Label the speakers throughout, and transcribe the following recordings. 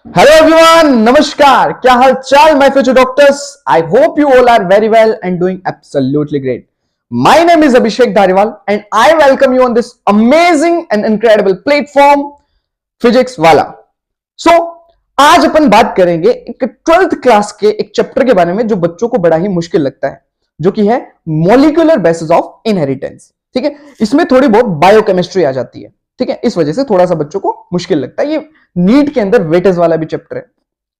Speaker 1: Hello everyone, नमस्कार, क्या हाल चाल my future doctors? I hope you all are very well and doing absolutely great. My name is Abhishek Dhariwal and I welcome you on this amazing and incredible platform Physics वाला. So, आज अपन बात करेंगे एक 12th class के एक chapter के बारे में जो बच्चों को बड़ा ही मुश्किल लगता है, जो कि है मॉलिक्यूलर बेसिस ऑफ इनहेरिटेंस. ठीक है, इसमें थोड़ी बहुत बायोकेमिस्ट्री आ जाती है. ठीक है, इस वजह से थोड़ा सा बच्चों को मुश्किल लगता है. ये नीट के अंदर वेटेज वाला भी चैप्टर है.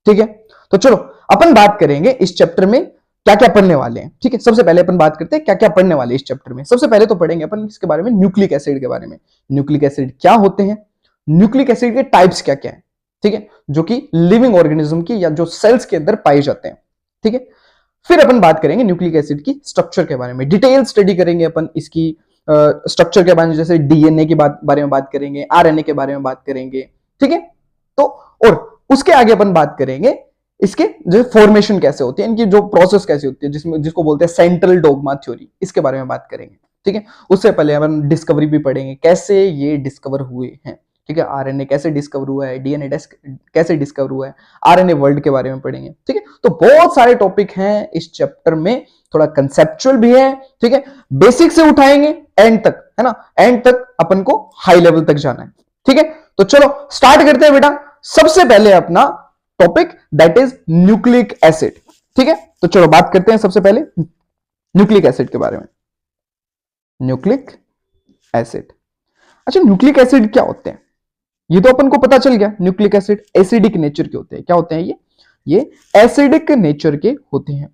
Speaker 1: ठीक है, तो चलो अपन बात करेंगे इस चैप्टर में क्या क्या पढ़ने वाले हैं. ठीक है, सबसे पहले अपन बात करते हैं क्या क्या पढ़ने वाले इस चैप्टर में. सबसे पहले तो पढ़ेंगे अपन इसके बारे में, न्यूक्लिक एसिड के बारे में. न्यूक्लिक एसिड क्या होते हैं, न्यूक्लिक एसिड के टाइप्स क्या क्या है. ठीक है, जो कि लिविंग ऑर्गेनिज्म की या जो सेल्स के अंदर पाए जाते हैं. ठीक है, फिर अपन बात करेंगे न्यूक्लिक एसिड की स्ट्रक्चर के बारे में, डिटेल स्टडी करेंगे अपन इसकी स्ट्रक्चर के बारे में, जैसे डीएनए के बारे में बात करेंगे, आरएनए के बारे में बात करेंगे. ठीक है, तो और उसके आगे अपन बात करेंगे इसके जो फॉर्मेशन कैसे होती है, इनकी जो प्रोसेस कैसे होती है, जिसको बोलते हैं सेंट्रल डोगमा थ्योरी, इसके बारे में बात करेंगे. ठीक है, उससे पहले अपन डिस्कवरी भी पढ़ेंगे, कैसे ये डिस्कवर हुए हैं. ठीक है, आरएनए कैसे डिस्कवर हुआ है, डीएनए कैसे डिस्कवर हुआ है, आरएनए वर्ल्ड के बारे में पढ़ेंगे. ठीक है, तो बहुत सारे टॉपिक हैं इस चैप्टर में, थोड़ा कंसेप्चुअल भी है. ठीक है, बेसिक से उठाएंगे एंड तक, है ना, एंड तक अपन को हाई लेवल तक जाना है. ठीक है, तो चलो स्टार्ट करते हैं बेटा. सबसे पहले अपना topic that is nucleic acid. ठीक है, तो चलो बात करते हैं सबसे पहले न्यूक्लिक एसिड के बारे में. न्यूक्लिक एसिड, अच्छा न्यूक्लिक एसिड क्या होते हैं, ये तो अपन को पता चल गया. न्यूक्लिक एसिड एसिडिक नेचर के होते हैं. क्या होते हैं ये एसिडिक नेचर के होते हैं.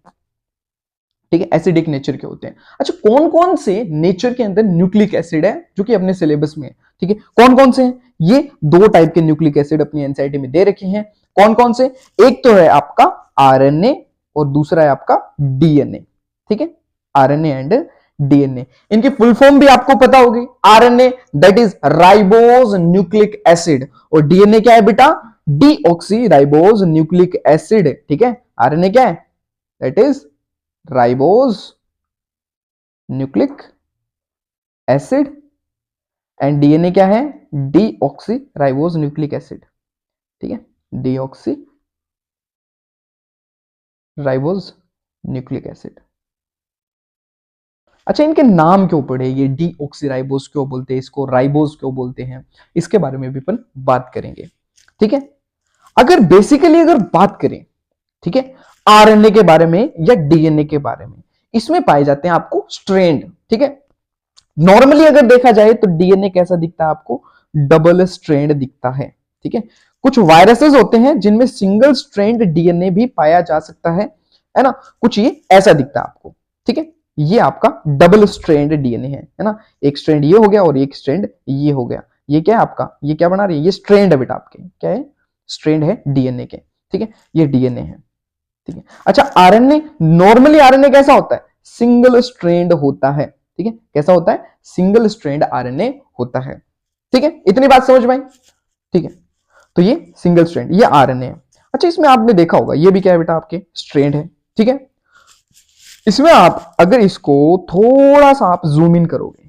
Speaker 1: ठीक है, एसिडिक नेचर के होते हैं. अच्छा, कौन कौन से नेचर के अंदर न्यूक्लिक एसिड है जो कि अपने सिलेबस में है. ठीक है, कौन कौन से हैं, ये दो टाइप के न्यूक्लिक एसिड अपनी एनसीईआरटी में दे रखे हैं. कौन कौन से, एक तो है आपका आरएनए और दूसरा है आपका डीएनए. ठीक है, आरएनए एंड डीएनए, इनकी फुल फॉर्म भी आपको पता होगी. RNA that is ribose nucleic acid, और डीएनए क्या है बेटा, डीऑक्सी राइबोज न्यूक्लिक एसिड. ठीक है, आरएनए क्या है, that is ribose nucleic acid and DNA क्या है, डीऑक्सी राइबोज न्यूक्लिक एसिड. ठीक है, डीऑक्सी राइबोज न्यूक्लिक एसिड. अच्छा, इनके नाम क्यों पड़े, ये डीऑक्सी राइबोज क्यों बोलते हैं, इसको राइबोज क्यों बोलते हैं, इसके बारे में भी अपन बात करेंगे. ठीक है, अगर बेसिकली अगर बात करें, ठीक है, आरएनए के बारे में या डीएनए के बारे में, इसमें पाए जाते हैं आपको स्ट्रैंड. ठीक है, नॉर्मली अगर देखा जाए तो डीएनए कैसा दिखता है आपको, डबल स्ट्रैंड दिखता है. ठीक है, कुछ वायरसेस होते हैं जिनमें सिंगल स्ट्रैंड डीएनए भी पाया जा सकता है ना, कुछ ये ऐसा दिखता है आपको. ठीक है, ये आपका डबल स्ट्रैंड डीएनए है ना, एक स्ट्रैंड ये हो गया और एक स्ट्रैंड ये हो गया. ये क्या है आपका, ये क्या बना रही है, ये स्ट्रैंड है बेटा आपके, क्या है, स्ट्रैंड है डीएनए के. ठीक है, ये डीएनए है. ठीक है, अच्छा आरएनए, नॉर्मली आरएनए कैसा होता है, सिंगल स्ट्रैंड होता है. ठीक है, कैसा होता है, सिंगल स्ट्रैंड आरएनए होता है. ठीक है, इतनी बात समझ में आई. ठीक है, तो ये सिंगल स्ट्रैंड, ये आरएनए है. अच्छा, इसमें आपने देखा होगा ये भी क्या है बेटा आपके, स्ट्रैंड है. ठीक है, इसमें आप अगर इसको थोड़ा सा आप जूम इन करोगे,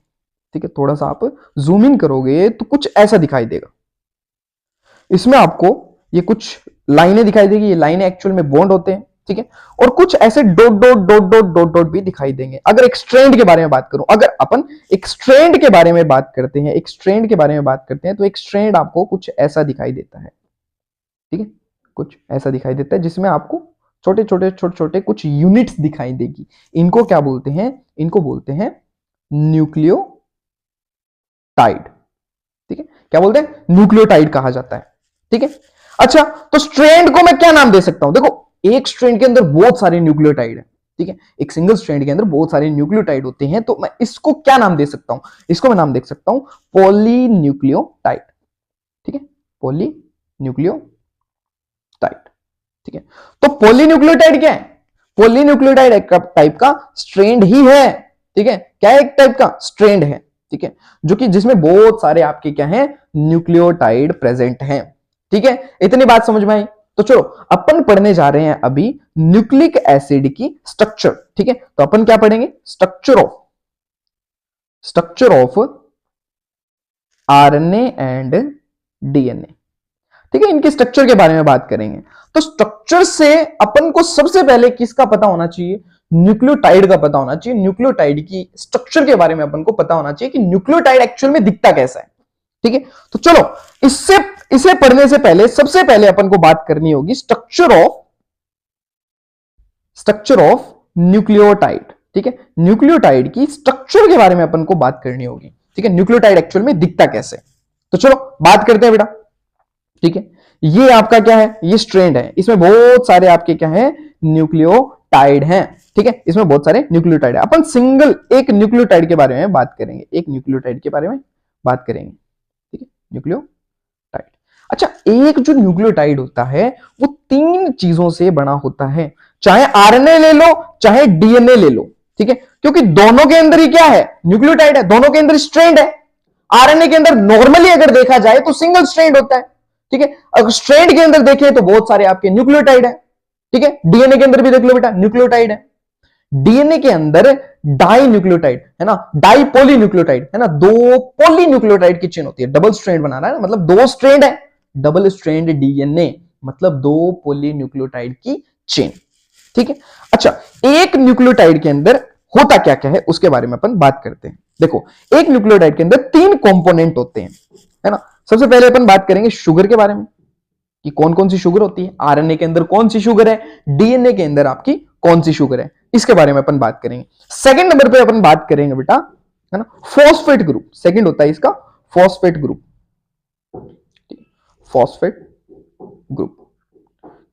Speaker 1: ठीक है, थोड़ा सा आप जूम इन करोगे तो कुछ ऐसा दिखाई देगा. इसमें आपको ये कुछ लाइनें दिखाई देगी, ये लाइनें एक्चुअल में बॉन्ड होते हैं. ठीक है, और कुछ ऐसे dot dot dot dot dot dot भी दिखाई देंगे. अगर एक स्ट्रैंड के बारे में बात करूं, अगर अपन एक स्ट्रैंड के बारे में बात करते हैं, एक स्ट्रैंड के बारे में बात करते हैं, तो एक स्ट्रैंड आपको कुछ ऐसा दिखाई देता है. ठीक है, कुछ ऐसा दिखाई देता है जिसमें आपको छोटे छोटे छोटे छोटे कुछ यूनिट्स दिखाई देगी. इनको क्या बोलते हैं, इनको बोलते हैं न्यूक्लियोटाइड. ठीक है, क्या बोलते हैं, न्यूक्लियोटाइड कहा जाता है. ठीक है, अच्छा तो स्ट्रैंड को मैं क्या नाम दे सकता हूं, देखो एक स्ट्रैंड के अंदर बहुत सारे न्यूक्लियोटाइड है. ठीक है, एक सिंगल स्ट्रैंड के अंदर बहुत सारे न्यूक्लियोटाइड होते हैं, तो मैं इसको क्या नाम दे सकता हूं, इसको मैं नाम दे सकता हूं पॉलीन्यूक्लियोटाइड. ठीक है, पॉलीन्यूक्लियोटाइड. ठीक है, तो पॉलीन्यूक्लियोटाइड क्या है, पॉलीन्यूक्लियोटाइड एक टाइप का स्ट्रैंड ही है. ठीक है, क्या है, एक टाइप का स्ट्रैंड है. ठीक है, जो कि जिसमें बहुत सारे आपके क्या है, न्यूक्लियोटाइड प्रेजेंट हैं. ठीक है, इतनी बात समझ में आई. तो चलो अपन पढ़ने जा रहे हैं अभी न्यूक्लिक एसिड की स्ट्रक्चर. ठीक है, तो अपन क्या पढ़ेंगे, structure of RNA and DNA. ठीक है, इनके स्ट्रक्चर के बारे में बात करेंगे। तो स्ट्रक्चर से अपन को सबसे पहले किसका पता होना चाहिए, न्यूक्लियोटाइड का पता होना चाहिए। न्यूक्लियोटाइड की स्ट्रक्चर के बारे में अपन को पता होना चाहिए कि न्यूक्लियोटाइड एक्चुअल में दिखता कैसा है। ठीक है, तो चलो इसे पढ़ने से पहले सबसे पहले अपन को बात करनी होगी स्ट्रक्चर ऑफ न्यूक्लियोटाइड। ठीक है, न्यूक्लियोटाइड की स्ट्रक्चर के बारे में अपन को बात करनी होगी। ठीक है, न्यूक्लियोटाइड एक्चुअल में दिखता कैसे। तो चलो बात करते हैं बेटा। ठीक है, ये आपका क्या है, ये स्ट्रैंड है, इसमें बहुत सारे आपके क्या है, न्यूक्लियोटाइड हैं। ठीक है, इसमें बहुत सारे न्यूक्लियोटाइड है। अपन सिंगल एक न्यूक्लियोटाइड के बारे में बात करेंगे, एक न्यूक्लियोटाइड के बारे में बात करेंगे। ठीक है, न्यूक्लियोटाइड। अच्छा, एक जो न्यूक्लियोटाइड होता है वो 3 चीजों से बना होता है, चाहे आरएनए ले लो चाहे डीएनए ले लो। ठीक है, क्योंकि दोनों के अंदर ही क्या है, न्यूक्लियोटाइड है, दोनों के अंदर स्ट्रैंड है। आरएनए के अंदर नॉर्मली अगर देखा जाए तो सिंगल स्ट्रैंड होता है। ठीक है, अगर स्ट्रैंड के अंदर देखें तो बहुत सारे आपके न्यूक्लियोटाइड है। ठीक है, डीएनए के अंदर भी देख लो बेटा न्यूक्लियोटाइड है। डीएनए के अंदर डाई न्यूक्लियोटाइड है ना, डाई पोली न्यूक्लियोटाइड है ना, 2 पोली न्यूक्लियोटाइड की चेन होती है। डबल स्ट्रैंड बना रहा है ना, मतलब 2 स्ट्रैंड है, डबल स्ट्रैंड डीएनए मतलब 2 पोली न्यूक्लियोटाइड की चेन। ठीक है, अच्छा, एक न्यूक्लियोटाइड के अंदर होता क्या क्या है उसके बारे में अपन बात करते हैं। देखो, एक न्यूक्लियोटाइड के अंदर 3 कंपोनेंट होते हैं, है ना। सबसे पहले अपन बात करेंगे शुगर के बारे में कि कौन कौन सी शुगर होती है, आरएनए के अंदर कौन सी शुगर है, डीएनए के अंदर आपकी कौन सी शुगर है, इसके बारे में अपन बात करेंगे। सेकंड नंबर पे अपन बात करेंगे बेटा, है ना, फॉस्फेट ग्रुप। सेकंड होता है इसका फॉस्फेट ग्रुप, फॉस्फेट ग्रुप।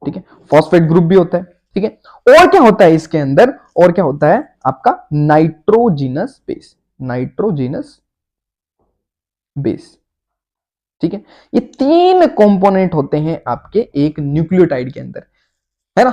Speaker 1: ठीक है, फॉस्फेट ग्रुप भी होता है। ठीक है, और क्या होता है इसके अंदर, और क्या होता है आपका नाइट्रोजिनस बेस, नाइट्रोजिनस बेस। ठीक है, ये 3 कंपोनेंट होते हैं आपके एक न्यूक्लियोटाइड के अंदर, है ना।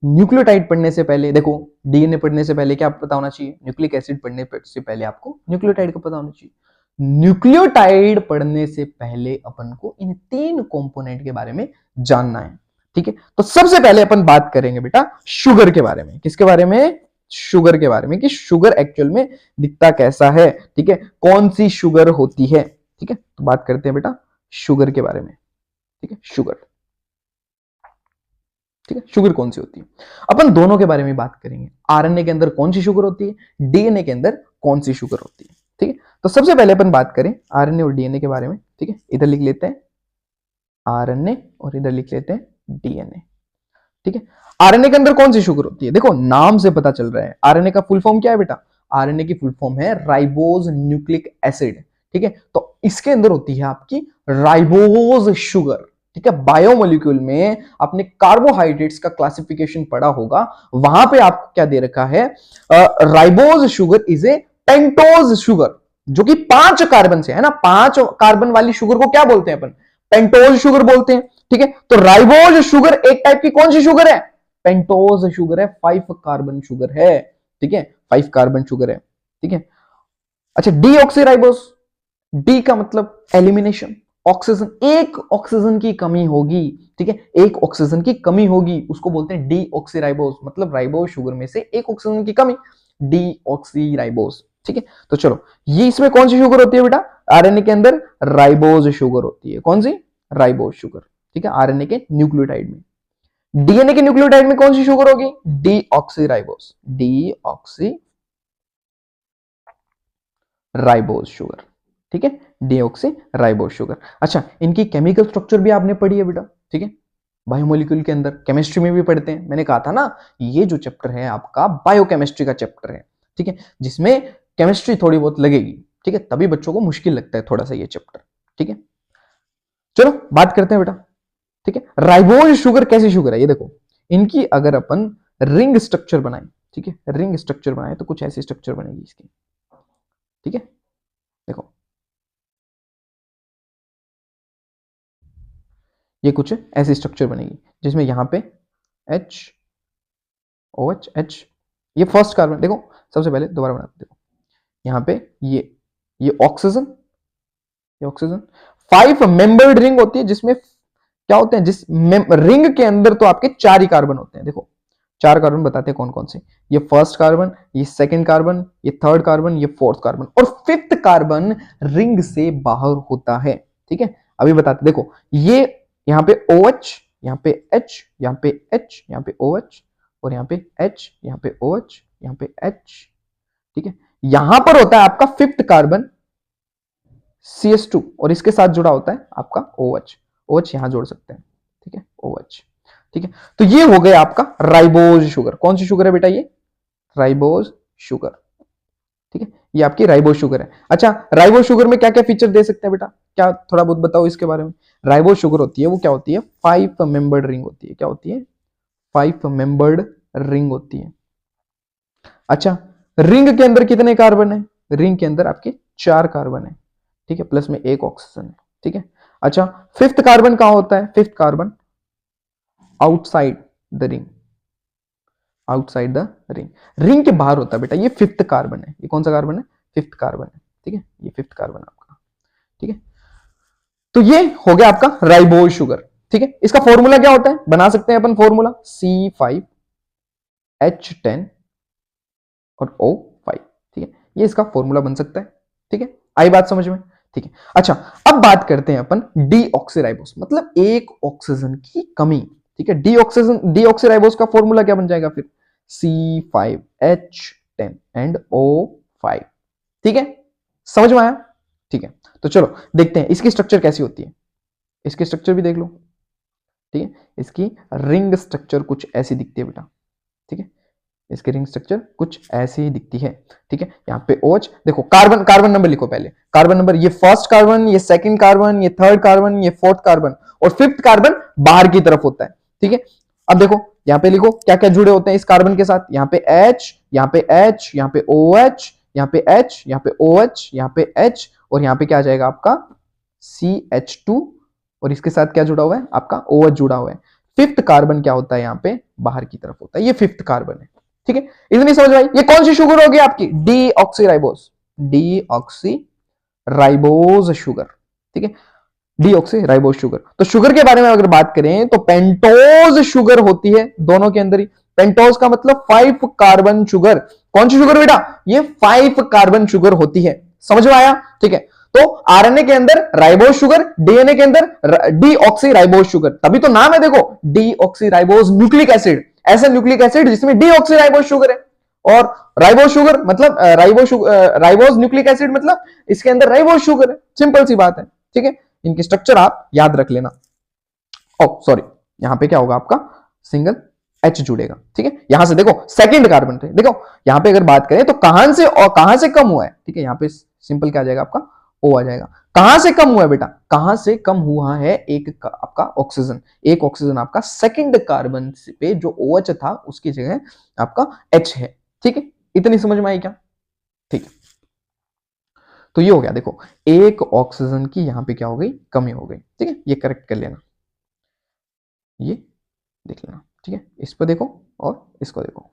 Speaker 1: न्यूक्लियोटाइड पढ़ने से पहले देखो, डीएनए पढ़ने से पहले क्या पता होना चाहिए, न्यूक्लिक एसिड पढ़ने से पहले आपको न्यूक्लियोटाइड का पता होना चाहिए। न्यूक्लियोटाइड पढ़ने से पहले अपन को इन 3 कंपोनेंट के बारे में जानना है। ठीक है, तो सबसे पहले अपन बात करेंगे बेटा शुगर के बारे में। किसके बारे में, शुगर के बारे में, कि शुगर एक्चुअल में दिखता कैसा है। ठीक है, कौन सी शुगर होती है। ठीक है, तो बात करते हैं बेटा शुगर के बारे में। ठीक है, शुगर। ठीक है, शुगर कौन सी होती है, अपन दोनों के बारे में बात करेंगे। आरएनए के अंदर कौन सी शुगर होती है, डीएनए के अंदर कौन सी शुगर होती है। ठीक है, तो सबसे पहले अपन बात करें आरएनए और डीएनए के बारे में। ठीक है, इधर लिख लेते हैं आरएनए और इधर लिख लेते हैं डीएनए। ठीक है, आरएनए के अंदर कौन सी शुगर होती है, देखो नाम से पता चल रहा है। आरएनए का फुल फॉर्म क्या है बेटा, आरएनए की फुल फॉर्म है राइबोज न्यूक्लिक एसिड। ठीक है, तो इसके अंदर होती है आपकी राइबोज शुगर। ठीक है, बायोमोलिक्यूल में आपने कार्बोहाइड्रेट्स का क्लासिफिकेशन पढ़ा होगा, वहां पे आपको क्या दे रखा है, ribose sugar is a pentose sugar, जो कि 5 कार्बन से है ना, 5 कार्बन वाली शुगर को क्या बोलते हैं अपन, पेंटोज शुगर बोलते हैं। ठीक है, तो राइबोज शुगर एक टाइप की कौन सी शुगर है, पेंटोज शुगर है, 5 कार्बन शुगर है। ठीक है, 5 कार्बन शुगर है। ठीक है, अच्छा, डीऑक्सीराइबोज, डी का मतलब एलिमिनेशन, ऑक्सीजन, एक ऑक्सीजन की कमी होगी। ठीक है, एक ऑक्सीजन की कमी होगी, उसको बोलते हैं डीऑक्सीराइबोज, मतलब राइबोज शुगर में से एक ऑक्सीजन की कमी, डीऑक्सीराइबोज। ठीक है, तो चलो, ये इसमें कौन सी शुगर होती है बेटा, आरएनए के अंदर राइबोज शुगर होती है। कौन सी, राइबोज शुगर। ठीक है, आरएनए के न्यूक्लियोटाइड में। डीएनए के न्यूक्लियोटाइड में कौन सी शुगर होगी, डीऑक्सीराइबोज, डीऑक्सीराइबोज शुगर। ठीक है, डीऑक्सीराइबोज शुगर। अच्छा, इनकी केमिकल स्ट्रक्चर भी आपने पढ़ी है बेटा। ठीक है, बायोमोलिक्यूल के अंदर, केमिस्ट्री में भी पढ़ते हैं। मैंने कहा था ना, ये जो चैप्टर है आपका बायोकेमिस्ट्री का चैप्टर है। ठीक है, जिसमें केमिस्ट्री थोड़ी बहुत लगेगी। ठीक है, तभी बच्चों को मुश्किल लगता है थोड़ा सा ये चैप्टर। ठीक है, चलो बात करते हैं बेटा। ठीक है, राइबोज शुगर कैसी शुगर है, ये देखो, इनकी अगर अपन रिंग स्ट्रक्चर बनाए, ठीक है, रिंग स्ट्रक्चर बनाए तो कुछ ऐसी स्ट्रक्चर बनेगी इसकी। ठीक है, देखो ये कुछ ऐसी स्ट्रक्चर बनेगी जिसमें यहां पे H OH H, ये फर्स्ट कार्बन, देखो सबसे पहले दोबारा बनाते, देखो यहां पे ये ऑक्सीजन, ये ऑक्सीजन। 5 मेंबर्ड रिंग होती है, जिसमें क्या होते हैं, जिस रिंग के अंदर तो आपके 4 ही कार्बन होते हैं। देखो 4 कार्बन बताते हैं कौन कौन से, ये फर्स्ट कार्बन, ये सेकंड कार्बन, ये थर्ड कार्बन, ये फोर्थ कार्बन, और 5th कार्बन रिंग से बाहर होता है। ठीक है, अभी बताते, देखो ये यहाँ पे OH, यहाँ पे H, यहाँ पे H, यहाँ पे OH और यहाँ पे H, यहाँ पे OH, यहाँ पे H। ठीक है, यहां पर होता है आपका फिफ्थ कार्बन CH2 और इसके साथ जुड़ा होता है आपका OH। OH यहां जोड़ सकते हैं। ठीक है, OH। ठीक है, तो ये हो गया आपका राइबोज शुगर। कौन सी शुगर है बेटा? ये राइबोज शुगर। ठीक है, ये आपकी राइबोज शुगर है। अच्छा, राइबोज शुगर में क्या क्या फीचर दे सकते हैं बेटा? क्या थोड़ा बहुत बताओ इसके बारे में। राइबोज शुगर होती है वो क्या होती है? 5 मेंबर्ड रिंग होती है। क्या होती है? 5 मेंबर्ड रिंग होती है। अच्छा, रिंग के अंदर कितने कार्बन है? रिंग के अंदर आपके 4 कार्बन है। ठीक है, प्लस में 1 ऑक्सीजन है। ठीक है, अच्छा, फिफ्थ कार्बन कहां होता है? Fifth carbon outside the ring, outside the ring, ring के बाहर होता है बेटा। ये फिफ्थ कार्बन है। ये कौन सा कार्बन है? फिफ्थ कार्बन है। ठीक है, ये फिफ्थ कार्बन आपका। ठीक है, तो ये हो गया आपका राइबोज शुगर। ठीक है, इसका फॉर्मूला क्या होता है? बना सकते हैं अपन फॉर्मूला, C5H10 और O5। ठीक है, ये इसका फॉर्मूला बन सकता है। ठीक है, आई बात समझ में? ठीक है, अच्छा, अब बात करते हैं अपन डीऑक्सीराइबोस, मतलब एक ऑक्सीजन की कमी। ठीक है, डीऑक्सीराइबोस का फॉर्मूला क्या बन जाएगा फिर? C5H10 and O5। ठीक है, समझ में आया? ठीक है, तो चलो देखते हैं इसकी स्ट्रक्चर कैसी होती है। इसकी स्ट्रक्चर भी देख लो। ठीक है, इसकी रिंग स्ट्रक्चर कुछ ऐसी दिखती है बेटा। ठीक है, इसकी रिंग स्ट्रक्चर कुछ ऐसी ही दिखती है। ठीक है, यहाँ पे OH देखो, कार्बन, कार्बन नंबर लिखो पहले। कार्बन नंबर, ये फर्स्ट कार्बन, ये सेकंड कार्बन, ये थर्ड कार्बन, ये फोर्थ कार्बन और फिफ्थ कार्बन बाहर की तरफ होता है। ठीक है, अब देखो यहाँ पे लिखो क्या क्या जुड़े होते हैं इस कार्बन के साथ। यहाँ पे H, यहाँ पे H, यहाँ पे OH, यहाँ पे H, यहाँ पे OH, यहाँ पे H और यहाँ पे क्या आ जाएगा आपका CH2 और इसके साथ क्या जुड़ा हुआ है? आपका OH जुड़ा हुआ है। फिफ्थ कार्बन क्या होता है? यहाँ पे बाहर की तरफ होता है। ये फिफ्थ कार्बन है। ठीक है, इतनी समझ में आई? ये कौन सी शुगर होगी आपकी? Deoxyribose, deoxyribose sugar. ठीक है, डीऑक्सीराइबोस शुगर। तो शुगर के बारे में अगर बात करें तो पेंटोज शुगर होती है दोनों के अंदर ही। पेंटोज का मतलब 5 कार्बन शुगर। कौन सी शुगर बेटा? ये 5 कार्बन शुगर होती है। समझ में आया? ठीक है, तो आरएनए के अंदर राइबोज शुगर, डीएनए के अंदर डीऑक्सीराइबोज शुगर, तभी तो नाम है देखो, डीऑक्सीराइबोज न्यूक्लिक एसिड। ऐसा न्यूक्लिक एसिड जिसमें डीऑक्सीराइबोज शुगर है। और राइबोज शुगर मतलब राइबोज न्यूक्लिक एसिड मतलब इसके अंदर राइबोज शुगर है। सिंपल सी बात है। ठीक है, इनकी स्ट्रक्चर आप याद रख लेना। ओ सॉरी, यहां पे क्या होगा आपका? सिंगल H जुड़ेगा। ठीक है, यहां से देखो सेकंड कार्बन पे देखो, यहां पे अगर बात करें तो कहां से और कहां से कम हुआ है? ठीक है, यहां पे सिंपल क्या आ जाएगा आपका? O आ जाएगा। कहां से कम हुआ है बेटा? कहां से कम हुआ है? एक आपका ऑक्सीजन, एक ऑक्सीजन आपका सेकंड कार्बन पे जो OH था उसकी जगह आपका H है। ठीक है, इतनी समझ में आई क्या? ठीक है, तो ये हो गया। देखो, एक ऑक्सीजन की यहां पे क्या हो गई? कमी हो गई। ठीक है, ये करेक्ट कर लेना, ये देख लेना। ठीक है, इस पर देखो और इसको देखो।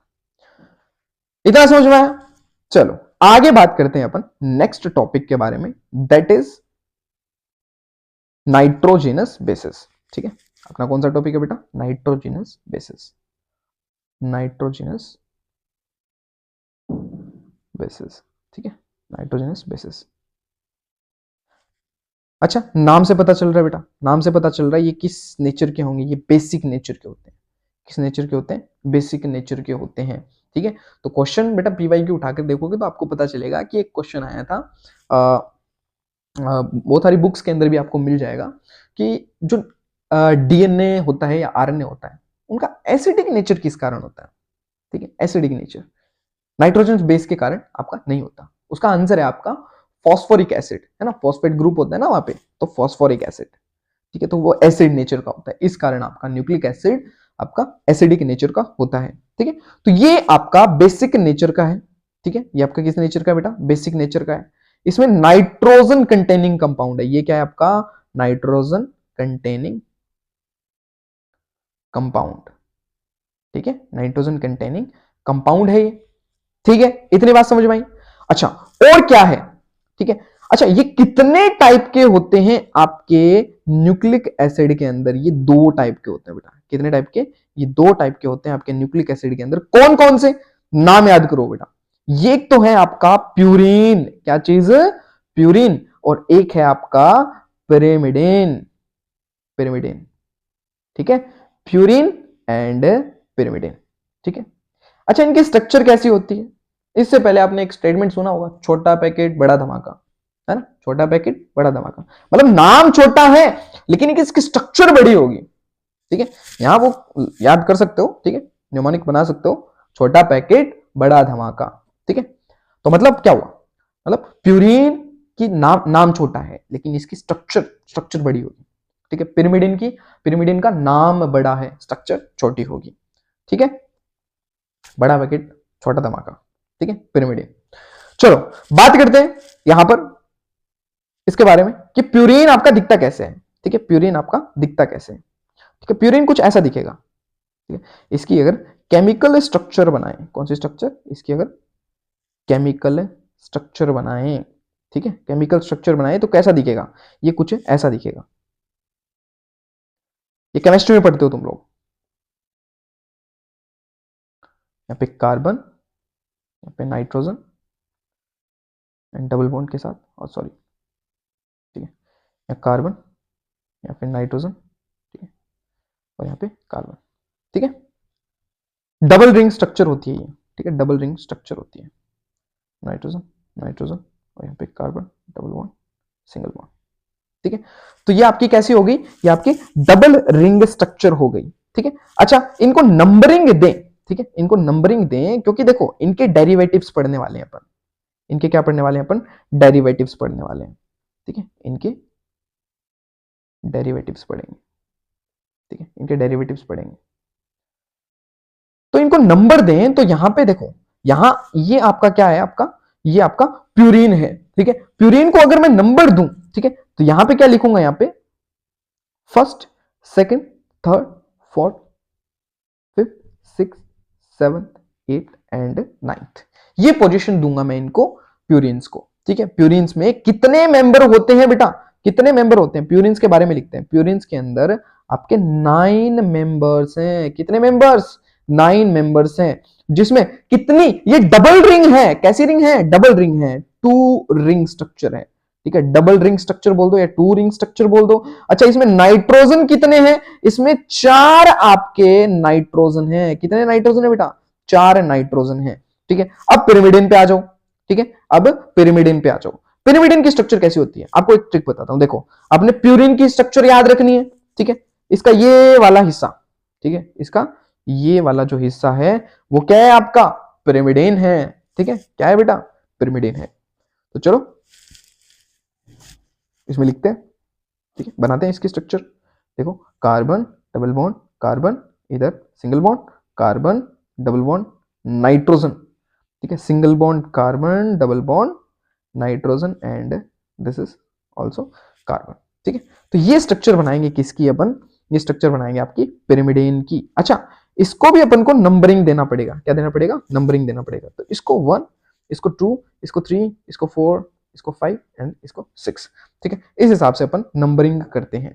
Speaker 1: इतना समझ में आया? चलो आगे बात करते हैं अपन नेक्स्ट टॉपिक के बारे में, दैट इज नाइट्रोजिनस बेसिस। ठीक है, अपना कौन सा टॉपिक है बेटा? Nitrogenous basis, nitrogenous basis. ठीक है, नाइट्रोजिनस बेसिस। अच्छा, नाम से पता चल रहा है बेटा, नाम से पता चल रहा है ये किस नेचर के होंगे? ये बेसिक नेचर के होते हैं। किस नेचर के होते हैं? बेसिक नेचर के होते हैं। ठीक है, तो क्वेश्चन बेटा PYQ उठाकर देखोगे तो आपको पता चलेगा कि एक क्वेश्चन आया था, बहुत सारी बुक्स के अंदर भी आपको मिल जाएगा कि जो DNA होता है या RNA होता है उनका एसिडिक नेचर किस कारण होता है? ठीक है, एसिडिक नेचर नाइट्रोजन बेस के कारण आपका नहीं होता। उसका आंसर है आपका फॉस्फोरिक एसिड, है ना, फॉस्फेट ग्रुप होता है ना वहां पे, तो फॉस्फोरिक एसिड। ठीक है, तो वो एसिड नेचर का होता है, इस कारण आपका न्यूक्लिक एसिड आपका एसिडिक नेचर का होता है। ठीक है, तो ये आपका बेसिक नेचर का है। ठीक है, ये आपका किस नेचर का बेटा? बेसिक नेचर का है। इसमें नाइट्रोजन कंटेनिंग कंपाउंड है। ये क्या है आपका? Nitrogen containing compound. ठीक है, नाइट्रोजन कंटेनिंग कंपाउंड है ये। ठीक है, इतनी बात समझ में आई? अच्छा, और क्या है? ठीक है, अच्छा, ये कितने टाइप के होते हैं आपके न्यूक्लिक एसिड के अंदर? ये 2 टाइप के होते हैं बेटा। कितने टाइप के? ये 2 टाइप के होते हैं आपके न्यूक्लिक एसिड के अंदर। कौन कौन से? नाम याद करो बेटा। ये तो है आपका प्यूरिन, क्या चीज? प्यूरिन। और एक है आपका पिरिमिडिन, पिरिमिडिन। ठीक है, प्यूरिन एंड पिरिमिडिन। ठीक है, अच्छा इनकी स्ट्रक्चर कैसी होती है? इससे पहले आपने एक स्टेटमेंट सुना होगा, छोटा पैकेट बड़ा धमाका, है ना, छोटा पैकेट बड़ा धमाका, मतलब नाम छोटा है लेकिन इसकी स्ट्रक्चर बड़ी होगी। ठीक है, यहां वो याद कर सकते हो, ठीक है, न्यूमोनिक बना सकते हो, छोटा पैकेट बड़ा धमाका। ठीक है, तो मतलब क्या हुआ, मतलब प्यूरिन की नाम छोटा है लेकिन इसकी स्ट्रक्चर बड़ी होगी। ठीक है, पिरिमिडिन का नाम बड़ा है, स्ट्रक्चर छोटी होगी। ठीक है, बड़ा पैकेट छोटा धमाका, ठीक है, पिरिमिडिन। चलो बात करते हैं यहां पर इसके बारे में कि प्यूरिन आपका दिखता कैसे है। ठीक है, प्यूरिन आपका दिखता कैसे है? ठीक है, प्यूरिन कुछ ऐसा दिखेगा। ठीक है, इसकी अगर केमिकल स्ट्रक्चर बनाए, कौन सी स्ट्रक्चर, इसकी अगर केमिकल स्ट्रक्चर बनाए, ठीक है, केमिकल स्ट्रक्चर बनाए तो कैसा दिखेगा, ये कुछ ऐसा दिखेगा। ये केमिस्ट्री में पढ़ते हो तुम लोग। यहाँ पे कार्बन, यहाँ पे नाइट्रोजन एंड डबल बॉन्ड के साथ, और सॉरी, ठीक है, यहाँ कार्बन, यहाँ पे नाइट्रोजन, ठीक है, और यहाँ पे कार्बन। ठीक है, डबल रिंग स्ट्रक्चर होती है ये। ठीक है, डबल रिंग स्ट्रक्चर होती है, नाइट्रोजन नाइट्रोजन और यहाँ पे carbon, double bond, single bond. ठीक है, तो ये आपकी कैसी होगी, ये आपकी डबल रिंग स्ट्रक्चर हो गई। ठीक है, अच्छा इनको नंबरिंग दें। ठीक है, इनको नंबरिंग दें क्योंकि देखो इनके डेरिवेटिव्स पढ़ने वाले हैं अपन। इनके क्या पढ़ने वाले हैं अपन, डेरिवेटिव्स पढ़ने वाले हैं। ठीक है, इनके डेरिवेटिव्स पढ़ेंगे। ठीक है, इनके डेरिवेटिव्स पढ़ेंगे, तो इनको नंबर दें। तो यहां पे देखो, यहां ये आपका क्या है, आपका ये आपका प्यूरिन है। ठीक है, प्यूरिन को अगर मैं नंबर दूं, ठीक है, तो यहां पे क्या लिखूंगा, यहां पे first, second, third, fourth, fifth, six, seventh, eight and ninth, ये पोजीशन दूंगा मैं इनको, प्यूरिन्स को। ठीक है, प्यूरिन्स में कितने मेंबर होते हैं बेटा, कितने मेंबर होते हैं प्यूरिन्स के बारे में लिखते हैं। प्यूरिन्स के अंदर आपके 9 मेंबर्स हैं। कितने मेंबर्स, 9 मेंबर्स हैं, जिसमें कितनी, ये डबल रिंग है। कैसी रिंग है, डबल रिंग है, 2 रिंग स्ट्रक्चर है। ठीक है, डबल रिंग स्ट्रक्चर बोल दो या 2 रिंग स्ट्रक्चर बोल दो। अच्छा इसमें नाइट्रोजन कितने हैं, इसमें 4 आपके नाइट्रोजन हैं। कितने नाइट्रोजन है बेटा, 4 नाइट्रोजन है। ठीक है, अब पिरिमिडिन पे आ जाओ। ठीक है, अब पिरिमिडिन पे आ जाओ। पिरिमिडिन की स्ट्रक्चर कैसी होती है, आपको एक ट्रिक बताता हूं। देखो आपने प्यूरिन की स्ट्रक्चर याद रखनी है। ठीक है, इसका ये वाला हिस्सा, ठीक है, इसका ये वाला जो हिस्सा है वो क्या है, आपका पिरिमिडिन है। ठीक है, क्या है बेटा, पिरिमिडिन है। तो चलो इसमें लिखते हैं। ठीक है, बनाते हैं इसकी स्ट्रक्चर। देखो कार्बन डबल बॉन्ड कार्बन, इधर single bond carbon double bond nitrogen. ठीक है, single bond carbon double bond nitrogen and this is also carbon. ठीक है, तो ये स्ट्रक्चर बनाएंगे किसकी अपन, ये स्ट्रक्चर बनाएंगे आपकी पिरिमिडिन की। अच्छा इसको भी अपन को नंबरिंग देना पड़ेगा। क्या देना पड़ेगा, नंबरिंग देना पड़ेगा। तो इसको 1, इसको 2, इसको 3, इसको 4, इसको 5 एंड इसको 6। ठीक है, इस हिसाब से अपन नंबरिंग करते हैं।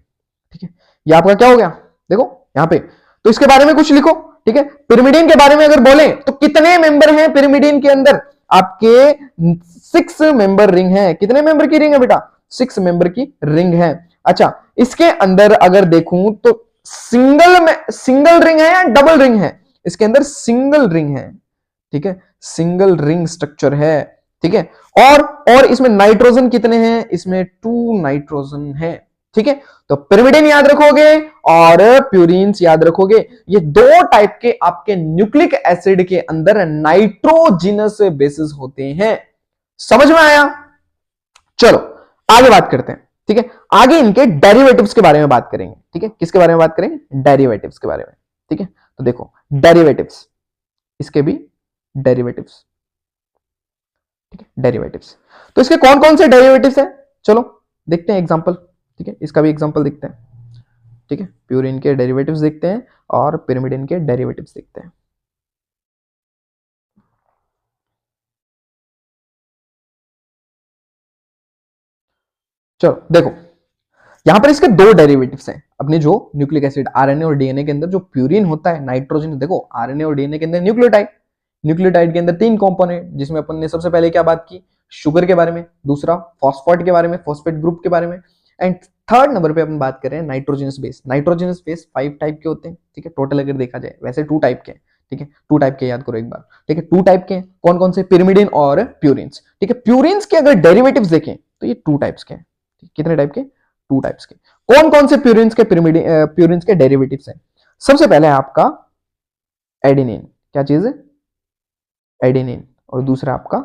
Speaker 1: ठीक है, ये आपका क्या हो गया, देखो यहां पे। तो इसके बारे में कुछ लिखो। ठीक है, पिरिमिडिन के बारे में अगर बोले तो कितने मेंबर हैं पिरिमिडिन के अंदर, आपके 6 मेंबर रिंग है। कितने मेंबर की रिंग है बेटा, 6 मेंबर की रिंग है। अच्छा इसके अंदर अगर देखूं तो सिंगल रिंग है या डबल रिंग है, इसके अंदर सिंगल रिंग है। ठीक है, सिंगल रिंग स्ट्रक्चर है। ठीक है, और इसमें नाइट्रोजन कितने हैं, इसमें 2 नाइट्रोजन है। ठीक है, तो पिरिमिडिन याद रखोगे और प्यूरिन्स याद रखोगे। ये 2 टाइप के आपके न्यूक्लिक एसिड के अंदर नाइट्रोजिनस बेसिस होते हैं। समझ में आया? चलो आगे बात करते हैं। ठीक है, आगे इनके डेरिवेटिव्स के बारे में बात करेंगे। ठीक है, किसके बारे में बात करेंगे, डेरिवेटिव्स के बारे में। ठीक है, तो देखो डेरिवेटिव्स, इसके भी डेरिवेटिव्स। ठीक है, डेरिवेटिव्स, तो इसके कौन कौन से डेरिवेटिव्स हैं, चलो देखते हैं एग्जांपल। ठीक है, इसका भी एग्जांपल देखते हैं। ठीक है, प्यूरिन के डेरिवेटिव्स देखते हैं और पिरिमिडिन के डेरिवेटिव्स देखते हैं। चलो देखो यहां पर इसके 2 डेरिवेटिव्स हैं। अपने जो न्यूक्लिक एसिड आरएनए और डीएनए के अंदर जो प्यूरिन होता है, नाइट्रोजन, देखो आरएनए और डीएनए के अंदर न्यूक्लियोटाइड, न्यूक्लियोटाइड के अंदर 3 कंपोनेंट, जिसमें अपन ने सबसे पहले क्या बात की, शुगर के बारे में, दूसरा फॉस्फेट के बारे में, फॉस्फेट ग्रुप के बारे में, एंड थर्ड नंबर पे अपन बात करें nitrogenous base. Nitrogenous base 5 type के होते हैं, ठीक है, टोटल अगर देखा जाए, वैसे 2 टाइप के हैं, ठीक है, 2 टाइप के याद करो एक बार, ठीक है, 2 टाइप के हैं। कौन कौन से? पिरिमिडिन और प्यूरिन्स, ठीक है। प्यूरिन्स के अगर डेरिवेटिव्स देखें तो ये 2 टाइप्स के हैं। कितने टाइप के? 2 टाइप्स के। कौन कौन से प्यूरिन्स के प्यूरिन्स के डेरिवेटिव्स हैं? सबसे पहले है आपका एडेनिन। क्या चीज है? एडेनिन। और दूसरा आपका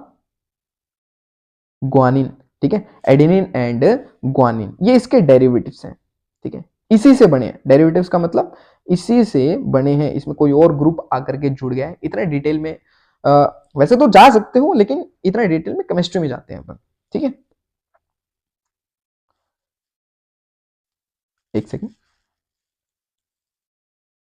Speaker 1: ग्वानिन, ठीक है। एडेनिन एंड ग्वानिन, ये इसके डेरिवेटिव्स हैं, ठीक है, इसी से बने हैं। डेरिवेटिव्स का मतलब इसी से बने हैं, इसमें कोई और ग्रुप आकर के जुड़ गया है। इतना डिटेल में वैसे तो जा सकते हो, लेकिन इतना डिटेल में केमिस्ट्री में जाते हैं अपन, ठीक है। एक सेकेंड,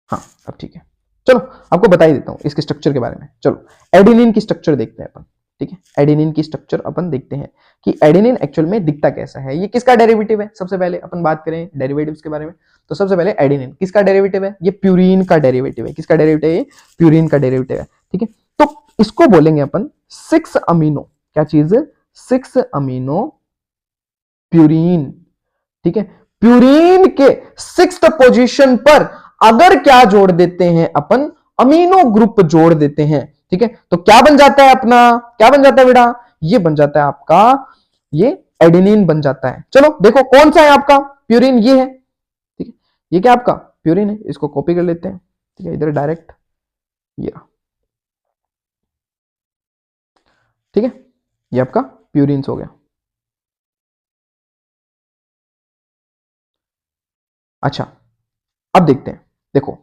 Speaker 1: हाँ अब ठीक है। चलो आपको बता ही देता हूं इसके स्ट्रक्चर के बारे में। चलो एडेनिन की स्ट्रक्चर देखते हैं अपन, ठीक है। एडेनिन की स्ट्रक्चर अपन देखते हैं कि एडेनिन एक्चुअल में दिखता कैसा है। ये किसका डेरिवेटिव है? सबसे पहले अपन बात करें डेरिवेटिव्स के बारे में, तो सबसे पहले एडेनिन किसका डेरिवेटिव है? ये प्यूरिन का डेरिवेटिव है। किसका डेरिवेटिव है? ये प्यूरिन का डेरिवेटिव है, ठीक है। तो इसको बोलेंगे अपन 6 अमीनो, क्या चीज? 6 अमीनो प्यूरिन, ठीक है। प्यूरिन के 6th पोजीशन पर अगर क्या जोड़ देते हैं अपन? अमीनो ग्रुप जोड़ देते हैं, ठीक है। तो क्या बन जाता है अपना? क्या बन जाता है बेटा? ये बन जाता है आपका, ये एडेनिन बन जाता है। चलो देखो कौन सा है आपका प्यूरिन, ये है, ठीक है। ये क्या आपका प्यूरिन है, इसको कॉपी कर लेते हैं, ठीक है, इधर डायरेक्ट ये, ठीक है। ये आपका प्यूरिन्स हो गया। अच्छा अब देखते हैं, देखो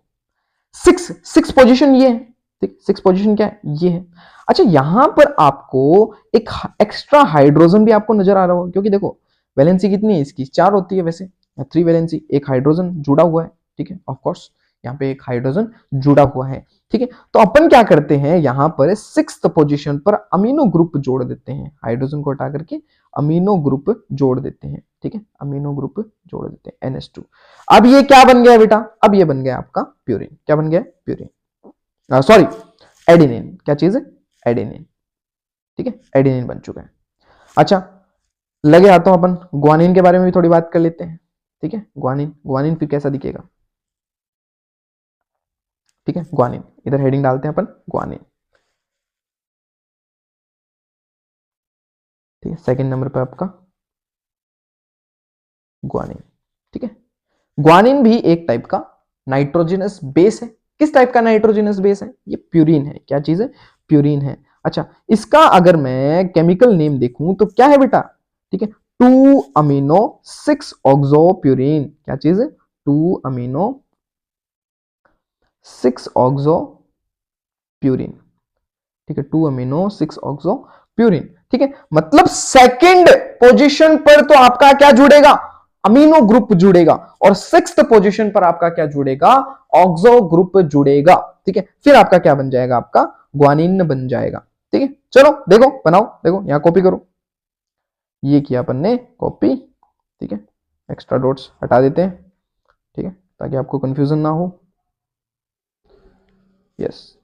Speaker 1: 6 पोजीशन ये है, ठीक। 6 पोजीशन क्या है? ये है। अच्छा यहां पर आपको एक एक्स्ट्रा हाइड्रोजन भी आपको नजर आ रहा होगा, क्योंकि देखो वैलेंसी कितनी है इसकी? 4 होती है वैसे, 3 वैलेंसी, एक हाइड्रोजन जुड़ा हुआ है, ठीक है, ऑफ कोर्स यहाँ पे एक हाइड्रोजन जुड़ा हुआ है, ठीक है। तो अपन क्या करते हैं, यहां पर 6th पोजीशन पर अमीनो ग्रुप जोड़ देते हैं, हाइड्रोजन को हटा करके अमीनो ग्रुप जोड़ देते हैं, ठीक है, अमीनो ग्रुप जोड़ देते हैं NH2। अब ये क्या बन गया बेटा? अब ये बन गया आपका प्यूरिन। क्या बन गया? Purine, sorry adenine. क्या चीज है? एडेनिन, ठीक है, एडेनिन बन चुका है। अच्छा लगे आता हूं अपन ग्वानिन के बारे में भी थोड़ी बात कर लेते हैं, ठीक है। ग्वानिन, ग्वानिन फिर कैसा दिखेगा, ठीक है। ग्वानिन, इधर हेडिंग डालते हैं अपन ग्वानिन, ठीक है। सेकंड नंबर पे आपका ग्वानिन, ठीक है। ग्वानिन भी एक टाइप का नाइट्रोजनस बेस है। किस टाइप का नाइट्रोजनस बेस है? ये प्यूरिन है। क्या चीज है? प्यूरिन है। अच्छा इसका अगर मैं केमिकल नेम देखूं तो क्या है बेटा, ठीक है, 2 अमीनो 6 ऑक्सो प्यूरिन। क्या चीज है? 2 अमीनो 6 ऑक्सो प्यूरिन, ठीक है, 2 अमीनो 6 ऑक्सो प्यूरिन, ठीक है। मतलब सेकंड पोजीशन पर तो आपका क्या जुड़ेगा? अमीनो ग्रुप जुड़ेगा, और 6th पोजीशन पर आपका क्या जुड़ेगा? ऑक्सो ग्रुप जुड़ेगा, ठीक है। फिर आपका क्या बन जाएगा? आपका ग्वानिन बन जाएगा, ठीक है। चलो देखो बनाओ, देखो यहां कॉपी करो, ये किया अपन ने कॉपी, ठीक है। एक्स्ट्रा डॉट्स हटा देते हैं, ठीक है, ताकि आपको कंफ्यूजन ना हो। यस,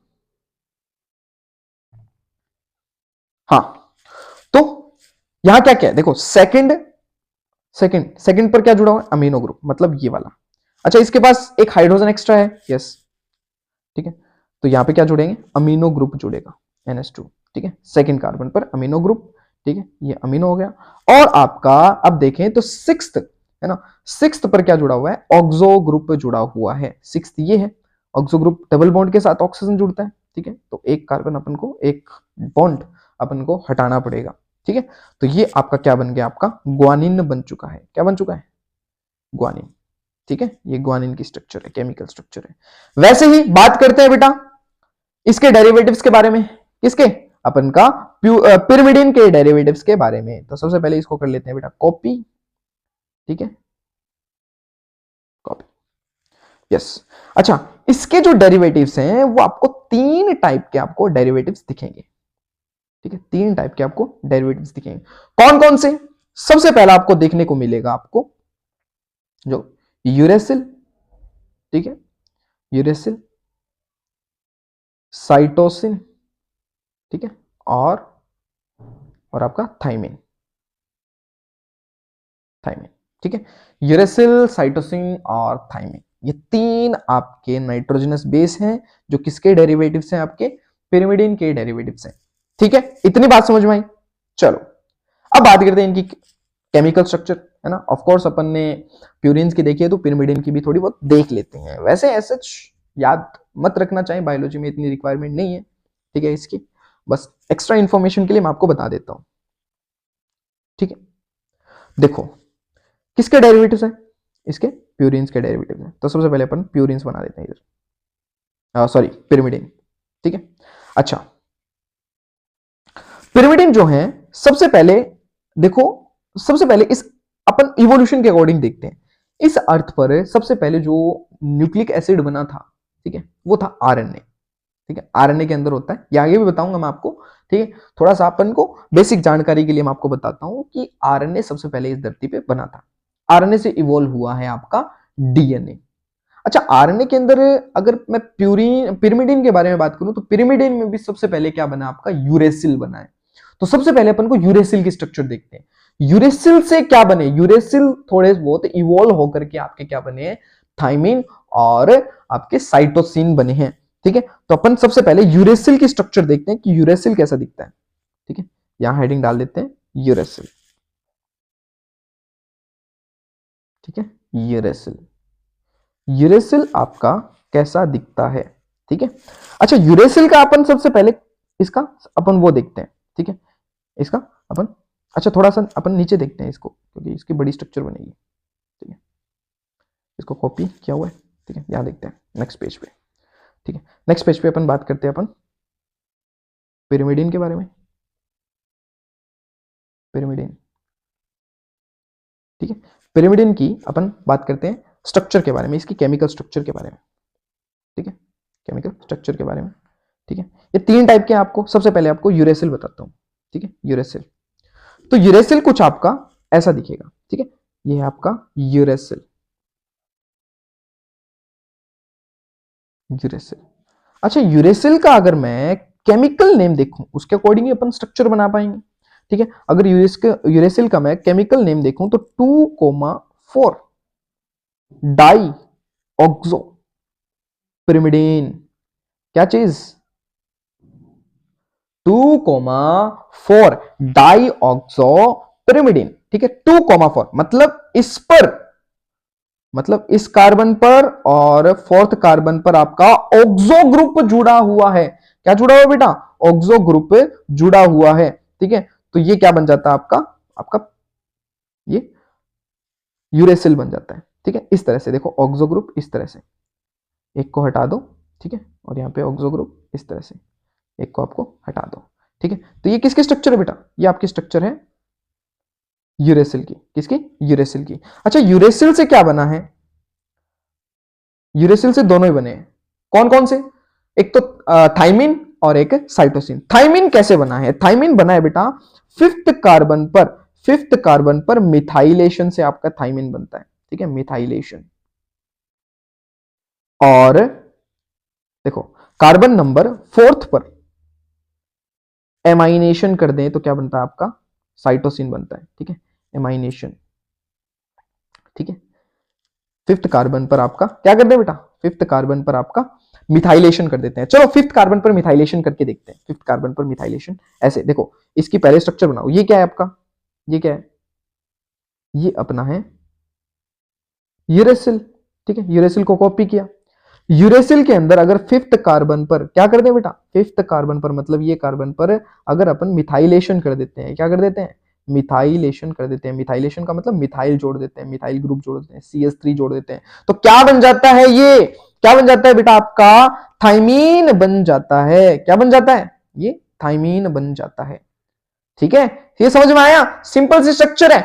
Speaker 1: हाँ। तो यहां क्या क्या है देखो, सेकंड सेकंड सेकंड पर क्या जुड़ा हुआ है? अमीनो ग्रुप, मतलब ये वाला। अच्छा इसके पास एक हाइड्रोजन एक्स्ट्रा है, यस, ठीक है। तो यहां पे क्या जुड़ेंगे? अमीनो ग्रुप जुड़ेगा, NH2, ठीक है। सेकंड कार्बन पर अमीनो ग्रुप, ठीक है, ये अमीनो हो गया। और आपका अब देखें तो 6th है ना, 6th पर क्या जुड़ा हुआ है? ऑक्सो ग्रुप जुड़ा हुआ है। 6th ये है, ऑक्सो ग्रुप डबल बॉन्ड के साथ ऑक्सीजन जुड़ता है, ठीक है। तो एक कार्बन अपन को, एक बॉन्ड अपन को हटाना पड़ेगा, ठीक है। तो ये आपका क्या बन गया? आपका ग्वानिन बन चुका है। क्या बन चुका है? ग्वानिन, ठीक है। ये ग्वानिन की स्ट्रक्चर है, केमिकल स्ट्रक्चर है। वैसे ही बात करते हैं बेटा इसके डेरिवेटिव्स के बारे में। किसके? अपन का पिरिमिडिन के डेरिवेटिव्स के बारे में। तो सबसे पहले इसको कर लेते हैं बेटा कॉपी, ठीक है, कॉपी, यस। अच्छा इसके जो डेरिवेटिव्स हैं वो आपको 3 टाइप के आपको डेरिवेटिव्स दिखेंगे, ठीक है, 3 टाइप के आपको डेरिवेटिव्स दिखेंगे। कौन कौन से? सबसे पहला आपको देखने को मिलेगा आपको जो यूरेसिल, ठीक है, यूरेसिल, साइटोसिन, ठीक है, और आपका थाइमिन, थाइमिन, ठीक है। यूरेसिल, साइटोसिन और थाइमिन, ये तीन आपके नाइट्रोजनस बेस हैं जो किसके डेरिवेटिव्स हैं, आपके पिरिमिडिन के डेरिवेटिव्स हैं। ठीक है, इतनी बात समझ में आई। चलो अब बात करते हैं इनकी केमिकल स्ट्रक्चर, है ना। ऑफ कोर्स अपन ने प्यूरिन्स की देखी है तो पिरिमिडिन की भी थोड़ी बहुत देख लेते हैं। वैसे ऐसे याद मत रखना चाहिए, बायोलॉजी में इतनी रिक्वायरमेंट नहीं है, ठीक है इसकी, बस एक्स्ट्रा इंफॉर्मेशन के लिए मैं आपको बता देता हूं। ठीक है, देखो किसके डेरिवेटिव्स है, इसके प्यूरिन्स के डेरिवेटिव्स हैं। तो सबसे पहले अपन प्यूरिन्स बना देते हैं इधर, सॉरी पिरिमिडिन। ठीक है, अच्छा पिरिमिडिन जो है सबसे पहले देखो, सबसे पहले इस अपन इवोल्यूशन के अकॉर्डिंग देखते हैं। इस अर्थ पर सबसे पहले जो न्यूक्लिक एसिड बना था, ठीक है, वो था आरएनए। ठीक है, आरएनए के अंदर होता है, ये आगे भी बताऊंगा मैं आपको। ठीक है, थोड़ा सा अपन को बेसिक जानकारी के लिए मैं आपको बताता हूं कि आरएनए सबसे पहले इस धरती पे बना था। आरएनए से इवॉल्व हुआ है आपका डीएनए। अच्छा, आरएनए के अंदर अगर मैं पिरिमिडिन के बारे में बात करूं तो पिरिमिडिन में भी सबसे पहले क्या बना, आपका यूरेसिल बना है। तो सबसे पहले अपन को यूरेसिल की स्ट्रक्चर देखते हैं। यूरेसिल से क्या बने, यूरेसिल थोड़े बहुत इवॉल्व होकर के आपके क्या बने हैं, थाइमिन और आपके साइटोसिन बने हैं। ठीक है, तो अपन सबसे पहले यूरेसिल की स्ट्रक्चर देखते हैं कि यूरेसिल कैसा दिखता है। ठीक है, यहां हेडिंग डाल देते हैं यूरेसिल। ठीक है, यूरेसिल, यूरेसिल आपका कैसा दिखता है। ठीक है, अच्छा यूरेसिल का अपन सबसे पहले इसका अपन वो देखते हैं। ठीक है, इसका अपन अच्छा थोड़ा सा अपन नीचे देखते हैं इसको, क्योंकि इसकी बड़ी स्ट्रक्चर बनेगी। ठीक है, इसको कॉपी किया हुआ है। ठीक है, यहां देखते हैं नेक्स्ट पेज पे। ठीक है, नेक्स्ट पेज पे अपन बात करते हैं अपन पिरिमिडिन के बारे में। पिरिमिडिन, ठीक है, पिरिमिडिन की अपन बात करते हैं स्ट्रक्चर के बारे में, इसकी केमिकल स्ट्रक्चर के बारे में। ठीक है, केमिकल स्ट्रक्चर के बारे में। ठीक है, ये तीन टाइप के आपको, सबसे पहले आपको यूरेसिल बताता हूं। ठीक है, यूरेसिल, तो यूरेसिल कुछ आपका ऐसा दिखेगा। ठीक है, ये है आपका यूरेसिल, यूरेसिल। अच्छा, यूरेसिल का अगर मैं केमिकल नेम देखूं उसके अकॉर्डिंग अपन स्ट्रक्चर बना पाएंगे। ठीक है, अगर यूरेसिल का मैं केमिकल नेम देखूं तो 2,4 डाई ऑक्सो पिरिमिडीन, क्या चीज, 2,4 डाई ऑक्सो पिरिमिडीन। ठीक है, 2,4 मतलब इस पर, मतलब इस कार्बन पर और फोर्थ कार्बन पर आपका ऑक्सो ग्रुप जुड़ा हुआ है। क्या जुड़ा हुआ बेटा, ऑक्सो ग्रुप जुड़ा हुआ है। ठीक है, तो ये क्या बन जाता है आपका, आपका ये यूरेसिल बन जाता है। ठीक है, इस तरह से देखो ऑक्सो ग्रुप इस तरह से, एक को हटा दो। ठीक है, और यहाँ पे ऑक्सो ग्रुप इस तरह से, एक को आपको हटा दो। ठीक है, तो ये किसकी स्ट्रक्चर है बेटा, ये आपकी स्ट्रक्चर है यूरेसिल की, किसकी, यूरेसिल की। अच्छा, यूरेसिल से क्या बना है, यूरेसिल से दोनों ही बने हैं। कौन कौन से, एक तो थाइमिन और एक साइटोसिन। थाइमिन कैसे बना है, थाइमिन बना है बेटा फिफ्थ कार्बन पर, फिफ्थ कार्बन पर मिथाइलेशन से आपका थाइमिन बनता है। ठीक है, मिथाइलेशन, और देखो कार्बन नंबर फोर्थ पर एमाइनेशन कर दें तो क्या बनता है आपका, साइटोसिन बनता है। ठीक है, एमाइनेशन। ठीक है, फिफ्थ कार्बन पर आपका क्या कर दे बेटा, फिफ्थ कार्बन पर आपका मिथाइलेशन कर देते हैं। चलो फिफ्थ कार्बन पर मिथाइलेशन करके देखते हैं। फिफ्थ कार्बन पर मिथाइलेशन ऐसे देखो, इसकी पहले स्ट्रक्चर बनाओ। ये क्या है आपका, ये क्या है, ये अपना है यूरेसिल। ठीक है, यूरेसिल को कॉपी किया। यूरेसिल के अंदर अगर फिफ्थ कार्बन पर क्या कर दे बेटा, फिफ्थ कार्बन पर मतलब ये कार्बन पर अगर अपन मिथाइलेशन कर देते हैं, क्या कर देते हैं, मिथाइलेशन कर देते हैं। मिथाइलेशन का मतलब मिथाइल जोड़ देते हैं, मिथाइल ग्रुप जोड़ देते हैं, CH3 जोड़ देते हैं। तो क्या बन जाता है, ये क्या बन जाता है बेटा, आपका थाइमीन बन जाता है। क्या बन जाता है, ये थाइमीन बन जाता है। ठीक है, ये समझ में आया, सिंपल सी स्ट्रक्चर है।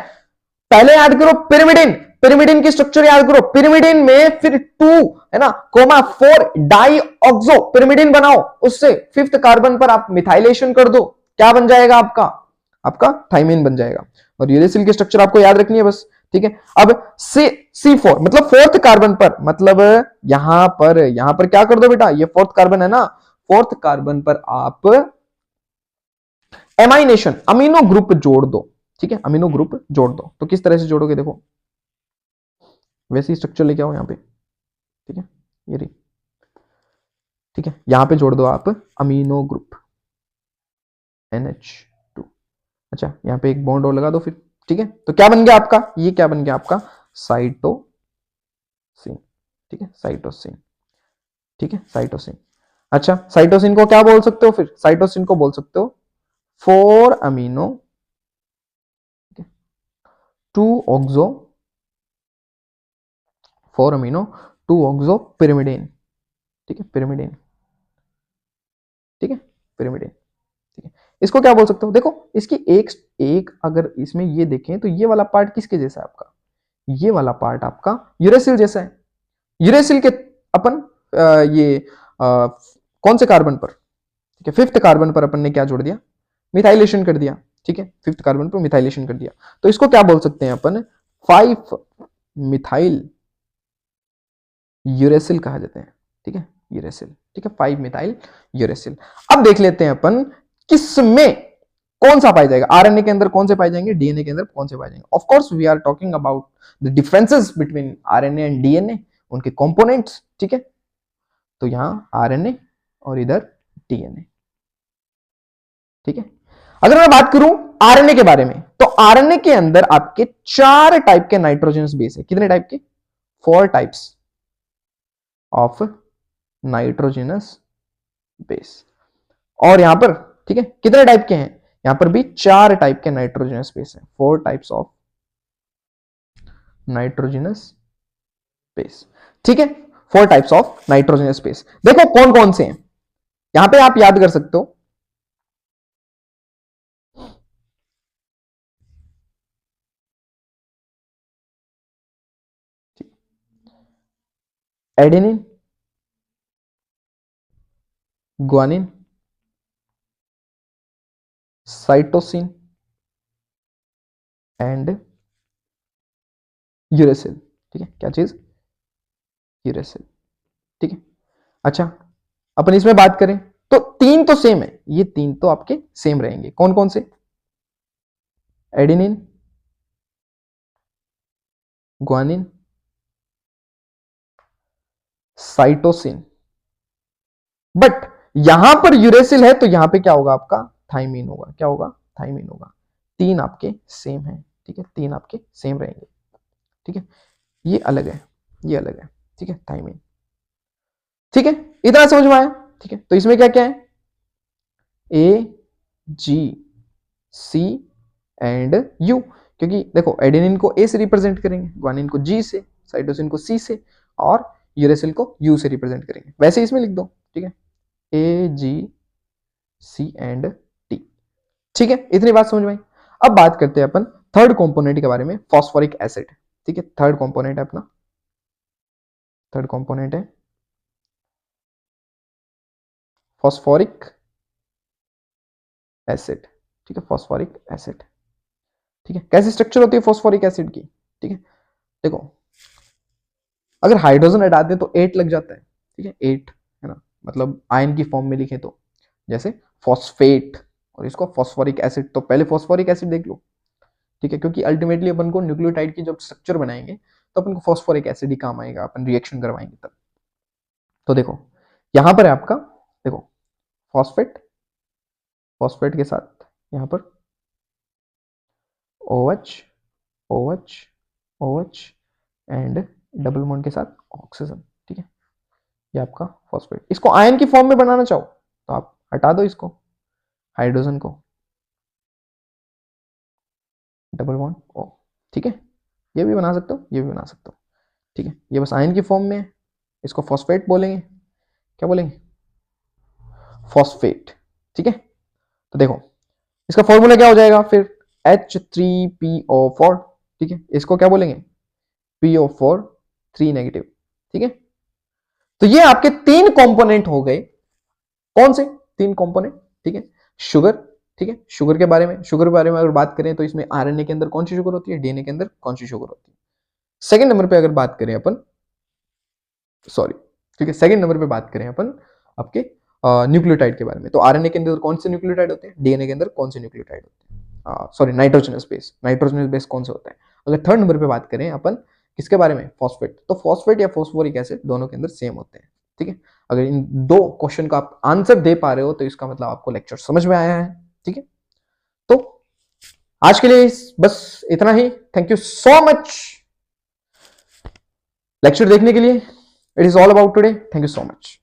Speaker 1: पहले याद करो पिरिमिडिन, पिरिमिडिन की स्ट्रक्चर याद करो। पिरिमिडिन में फिर 2 है ना, 4 डाई ऑक्सो पिरिमिडिन बनाओ, उससे फिफ्थ कार्बन पर आप मिथाइलेशन कर दो, क्या बन जाएगा आपका, आपका थाइमिन बन जाएगा। और यूरेसिल की स्ट्रक्चर आपको याद रखनी है बस। ठीक है, अब C4 मतलब फोर्थ कार्बन पर, मतलब यहां पर क्या कर दो बेटा, ये फोर्थ कार्बन है ना, फोर्थ कार्बन पर आप एमाइनेशन, अमीनो ग्रुप जोड़ दो। ठीक है, अमीनो ग्रुप जोड़ दो। तो किस तरह से जोड़ोगे देखो, वैसी स्ट्रक्चर लेके आओ यहाँ पे, ठीक है, ये रही, ठीक है, यहाँ पे जोड़ दो आप अमीनो ग्रुप NH2। अच्छा, यहाँ पे एक बॉन्ड और लगा दो फिर, ठीक है। तो क्या बन गया आपका, ये क्या बन गया आपका, साइटोसिन, ठीक है, साइटोसिन, ठीक है, साइटोसिन। अच्छा, साइटोसिन को क्या बोल सकते हो फिर, साइटोसिन को बोल सकते हो 4 amino 2 oxo 4 amino 2 oxo pyrimidine, ठीक है, पिरिमिडिन, ठीक है, पिरिमिडिन, ठीक है। इसको क्या बोल सकते हो, देखो इसकी एक एक अगर इसमें ये देखें तो ये वाला पार्ट किसके जैसा है आपका, ये वाला पार्ट आपका यूरेसिल जैसा है। यूरेसिल के अपन ये कौन से कार्बन पर, ठीक है, 5th कार्बन पर अपन ने क्या जोड़ दिया, मिथाइलेशन कर दिया, ठीक है, 5th कार्बन पर मिथाइलेशन कर दिया। तो इसको क्या बोल सकते हैं अपन, 5 मिथाइल यूरेसिल कहा जाते हैं, ठीक है, यूरेसिल, ठीक है, 5 मिथाइल यूरेसिल। अब देख लेते हैं अपन किसमें कौन सा पाया जाएगा, आरएनए के अंदर कौन से पाए जाएंगे, डीएनए के अंदर कौन से पाए जाएंगे। Of course we are talking about the differences between RNA and DNA, उनके कंपोनेंट्स, ठीक है। तो यहां आरएनए और इधर डीएनए, ठीक है। अगर मैं बात करूं आरएनए के बारे में, तो आरएनए के अंदर आपके 4 टाइप के नाइट्रोजनस बेस है। कितने टाइप के, 4 टाइप्स ऑफ नाइट्रोजनस बेस। और यहां पर, ठीक है, कितने टाइप के हैं, यहां पर भी 4 टाइप के नाइट्रोजनस बेस है, 4 टाइप्स ऑफ नाइट्रोजनस बेस, ठीक है, 4 टाइप्स ऑफ नाइट्रोजनस बेस। देखो कौन कौन से हैं, यहां पे आप याद कर सकते हो, adenine, guanine, cytosine and uracil, ठीक है, क्या चीज, यूरेसिल, ठीक है। अच्छा, अपन इसमें बात करें तो 3 तो सेम है, ये 3 तो आपके सेम रहेंगे, कौन कौन से, एडेनिन, ग्वानिन, साइटोसिन। बट यहां पर यूरेसिल है तो यहां पे क्या होगा आपका, थाइमीन होगा, क्या होगा, थाइमीन होगा। 3 आपके सेम है, ठीक है, 3 आपके सेम रहेंगे, ठीक है, ये अलग है, ये अलग है, ठीक है, थाइमीन, ठीक है, इतना समझ में आया, ठीक है। तो इसमें क्या क्या है, ए जी सी एंड यू, क्योंकि देखो एडेनिन को ए से रिप्रेजेंट करेंगे, ग्वानिन को जी से, साइटोसिन को सी से, और यूरेसिल को यू से रिप्रेजेंट करेंगे। वैसे इसमें लिख दो, ठीक है, ए जी सी एंड टी, ठीक है, इतनी बात समझ में आई। अब बात करते हैं अपन थर्ड कंपोनेंट के बारे में, फॉस्फोरिक एसिड, ठीक है, थर्ड कंपोनेंट है अपना, थर्ड कंपोनेंट है फॉस्फोरिक एसिड, ठीक है, फॉस्फोरिक एसिड, ठीक है। कैसी स्ट्रक्चर होती है फॉस्फोरिक एसिड की, ठीक है, देखो अगर हाइड्रोजन हटा दें तो 8 लग जाता है, ठीक है, 8 है ना, मतलब आयन की फॉर्म में लिखे तो, जैसे फॉस्फेट, और इसको फॉस्फोरिक एसिड, तो पहले फॉस्फोरिक एसिड देख लो, ठीक है, क्योंकि अल्टीमेटली अपन को न्यूक्लियोटाइड की जब स्ट्रक्चर बनाएंगे तो अपन को फॉस्फोरिक एसिड ही काम आएगा, अपन रिएक्शन करवाएंगे तब। तो देखो यहां पर है आपका, देखो फॉस्फेट, फॉस्फेट के साथ यहां पर OH OH OH and double bond के साथ ऑक्सीजन, ठीक है, ये आपका फॉस्फेट। इसको आयन की फॉर्म में बनाना चाहो तो आप हटा दो इसको, हाइड्रोजन को, डबल बॉन्ड O, ठीक है, ये भी बना सकते हो, ये भी बना सकते हो, ठीक है, ये बस आयन की फॉर्म में है, इसको फॉस्फेट बोलेंगे, क्या बोलेंगे, फॉस्फेट, ठीक है। तो देखो इसका फॉर्मूला क्या हो जाएगा फिर, H3PO4, ठीक है, इसको क्या बोलेंगे, PO4 3 नेगेटिव, ठीक है। तो ये आपके 3 कंपोनेंट हो गए, कौन से 3 कंपोनेंट, ठीक है, शुगर, ठीक है, शुगर के बारे में, शुगर के बारे में अगर बात करें तो इसमें आरएनए के अंदर कौन सी शुगर होती है, डीएनए के अंदर कौन सी शुगर होती है। सेकंड नंबर पे अगर बात करें अपन, सॉरी, ठीक है, सेकंड नंबर पे बात करें अपन आपके न्यूक्लियोटाइड के बारे में, तो आरएनए के अंदर कौन से न्यूक्लियोटाइड होते हैं, डीएनए के अंदर कौन से न्यूक्लियोटाइड होते हैं, sorry nitrogenous base, nitrogenous base कौन सा होता है। अगर थर्ड नंबर पे बात करें अपन किसके बारे में? फॉस्फेट। तो फॉस्फेट या फॉस्फोरिक एसिड दोनों के अंदर सेम होते हैं, ठीक है। अगर इन दो क्वेश्चन का आप आंसर दे पा रहे हो तो इसका मतलब आपको लेक्चर समझ में आया है, ठीक है। तो आज के लिए बस इतना ही। Thank you so much lecture देखने के लिए। It is all about today. Thank you so much.